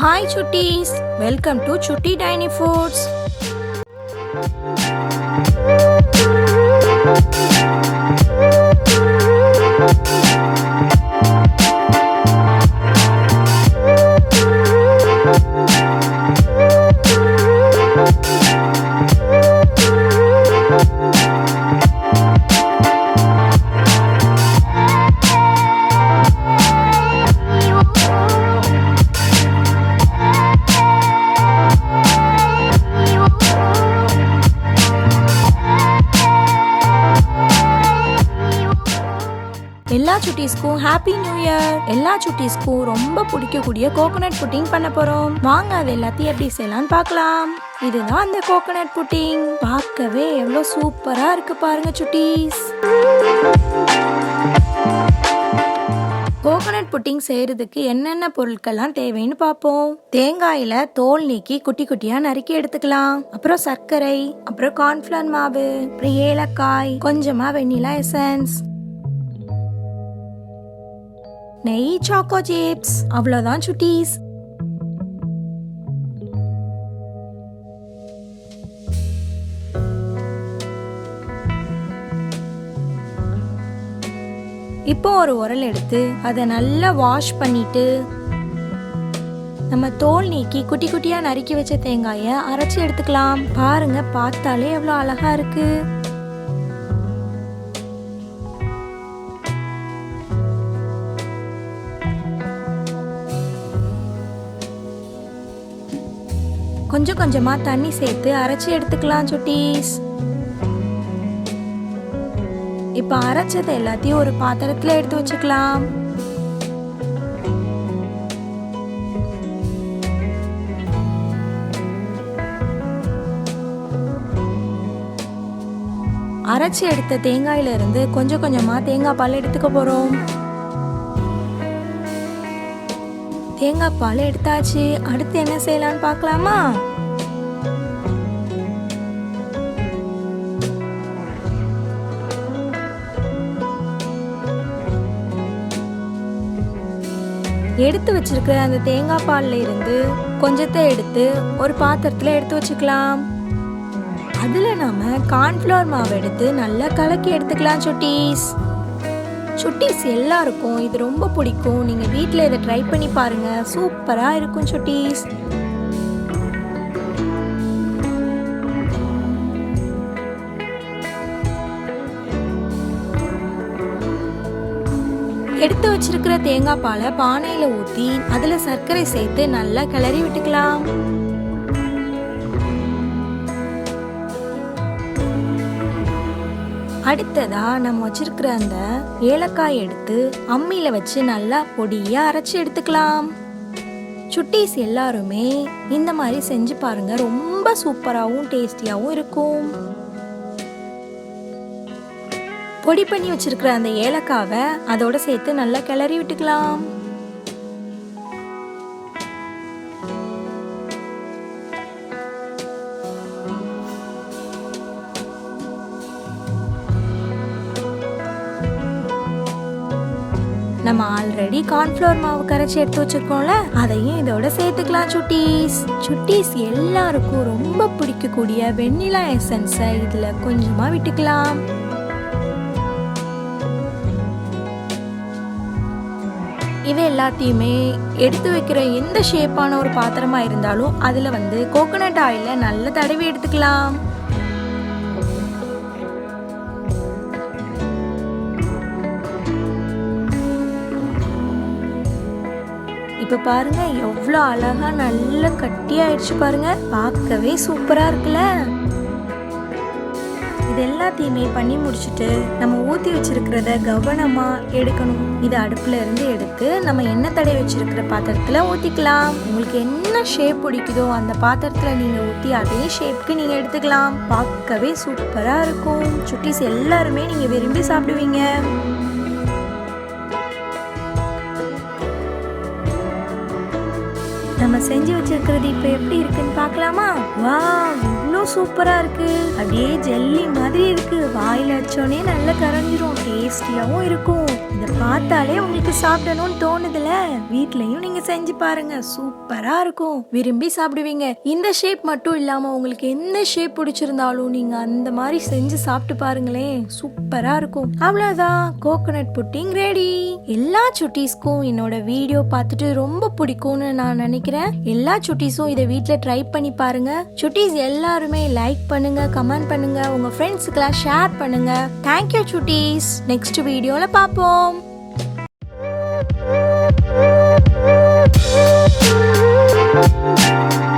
Hi chutties, welcome to Chutti Tiny Foods. எல்லா சுட்டீஸ்க்கும் happy new year. எல்லா சுட்டீஸ்க்கும் ரொம்ப பிடிக்கக்கூடிய கோகோனட் புட்டிங் பண்ண போறோம். வாங்க அது எல்லாத்தையும் எப்படி செய்யலாம்னு பார்க்கலாம். இதுதான் அந்த கோகோனட் புட்டிங். பார்க்கவே எவ்வளவு சூப்பரா இருக்கு பாருங்க சுட்டீஸ். கோகோனட் புட்டிங் செய்யறதுக்கு என்னென்ன பொருட்கள்லாம் தேவைன்னு பார்ப்போம். தேங்காயில தோல் நீக்கி குட்டி குட்டியா நறுக்கி எடுத்துக்கலாம். அப்புறம் சர்க்கரை, அப்புறம் கார்ன்ஃபிளவர் மாவு, அப்புறம் ஏலக்காய், கொஞ்சமா வெண்ணிலா எசன்ஸ், நெய், சாக்கோ சிப்ஸ். அவ்வளவுதான் சுட்டீஸ். இப்போ ஒரு உரல் எடுத்து அதை நல்லா வாஷ் பண்ணிட்டு நம்ம தோல் நீக்கி குட்டி குட்டியா நறுக்கி வச்ச தேங்காயை அரைச்சி எடுத்துக்கலாம். பாருங்க, பார்த்தாலே எவ்வளவு அழகா இருக்கு. கொஞ்சம் கொஞ்சமா தண்ணி சேர்த்து அரைச்சி எடுத்துக்கலாம் சுட்டீஸ். இப்ப அரைச்சதை எல்லாத்தையும் ஒரு பாத்திரத்துல எடுத்து வச்சுக்கலாம். அரைச்சி எடுத்த தேங்காயில இருந்து கொஞ்சம் கொஞ்சமா தேங்காய் பால் எடுத்துக்க போறோம். தேங்காய் பால் எடுத்தாச்சு. அடுத்து என்ன செய்யலாம்னு பார்க்கலாமா? எடுத்து வச்சிருக்கிற அந்த தேங்காய் பால்ல இருந்து கொஞ்சத்தை எடுத்து ஒரு பாத்திரத்துல எடுத்து வச்சுக்கலாம். அதுல நாம கார்ன்ஃபிளவர் மாவு எடுத்து நல்லா கலக்கி எடுத்துக்கலாம் சுட்டீஸ். சுட்டீஸ் எல்லாருக்கும் இது ரொம்ப பிடிக்கும். நீங்க வீட்ல இதை ட்ரை பண்ணி பாருங்க, சூப்பரா இருக்கும் சுட்டீஸ். எடுத்து வச்சிருக்கிற தேங்காய் பாலை பானையில ஊத்தி அதுல சர்க்கரை சேர்த்து நல்லா கிளறி விட்டுக்கலாம். அடுத்ததா நம்ம வச்சிருக்கிற அந்த ஏலக்காய் எடுத்து அம்மியில வச்சு நல்லா பொடியா அரைச்சு எடுத்துக்கலாம். சுட்டீஸ் எல்லாருமே இந்த மாதிரி செஞ்சு பாருங்க, ரொம்ப சூப்பராகவும் டேஸ்டியாகவும் இருக்கும். பொடி பண்ணி வச்சிருக்கிற அந்த ஏலக்காவை அதோட சேர்த்து நல்லா கிளறி விட்டுக்கலாம். நம்ம ஆல்ரெடி கார்ன்ஃபிளவர் மாவு கரைச்சி எடுத்து வச்சிருக்கோம்ல, அதையும் இதோட சேர்த்துக்கலாம் சுட்டீஸ். சுட்டீஸ் எல்லாருக்கும் ரொம்ப பிடிக்கக்கூடிய வெண்ணிலா எசன்ஸை இதுல கொஞ்சமா விட்டுக்கலாம். இது எல்லாத்தையுமே எடுத்து வைக்கிற எந்த ஷேப்பான ஒரு பாத்திரமா இருந்தாலும் அதுல கோகோனட் ஆயில நல்லா தடவி எடுத்துக்கலாம். இப்ப பாருங்க, எவ்வளவு அழகா நல்ல கட்டி ஆயிடுச்சு பாருங்க. பார்க்கவே சூப்பரா இருக்குல்ல. இது எல்லாத்தையுமே பண்ணி முடிச்சுட்டு நம்ம ஊத்தி வச்சிருக்கிறத கவனமா எடுக்கணும். இது அடுப்புல இருந்து எடுத்து நம்ம எண்ணெய் தடவி வச்சிருக்கிற பாத்திரத்துல ஊத்திக்கலாம். உங்களுக்கு என்ன ஷேப் பிடிக்குதோ அந்த பாத்திரத்துல நீங்க ஊத்தி அதே ஷேப்க்கு நீங்க எடுத்துக்கலாம். பார்க்கவே சூப்பரா இருக்கும். சுட்டீஸ் எல்லாருமே நீங்க விரும்பி சாப்பிடுவீங்க. நம்ம செஞ்சு வச்சிருக்கிறது இப்ப எப்படி இருக்குன்னு பார்க்கலாமா? வாவ், இவ்வளோ சூப்பரா இருக்கு. அப்படியே ஜெல்லி மாதிரி இருக்கு. வாயில வச்சோடனே நல்லா கரைஞ்சிரும். டேஸ்டியாவும் இருக்கும். இதை பார்த்தாலே உங்களுக்கு சாப்பிடணும்னு தோணுதுல. வீட்லயும் நீங்க செஞ்சு பாருங்க, சூப்பரா இருக்கும், விரும்பி சாப்பிடுவீங்க. இந்த ஷேப் மட்டும் இல்லாம உங்களுக்கு எந்த ஷேப் பிடிச்சிருந்தாலும் நீங்க அந்த மாதிரி செஞ்சு சாப்பிட்டு பாருங்களேன், சூப்பரா இருக்கும். அவ்வளவுதான், கோகோனட் புட்டிங் ரெடி. எல்லா சுட்டீஸ்க்கும் என்னோட வீடியோ பார்த்துட்டு ரொம்ப பிடிக்கும்னு நான் நினைக்கிறேன். எல்லா சுட்டீஸும் இதை வீட்ல ட்ரை பண்ணி பாருங்க. சுட்டீஸ் எல்லாருமே லைக் பண்ணுங்க, கமெண்ட் பண்ணுங்க, உங்க ஃப்ரெண்ட்ஸுக்கெல்லாம் ஷேர் பண்ணுங்க. தேங்க்யூ சுட்டீஸ். நெக்ஸ்ட் வீடியோல பார்ப்போம். Thank you.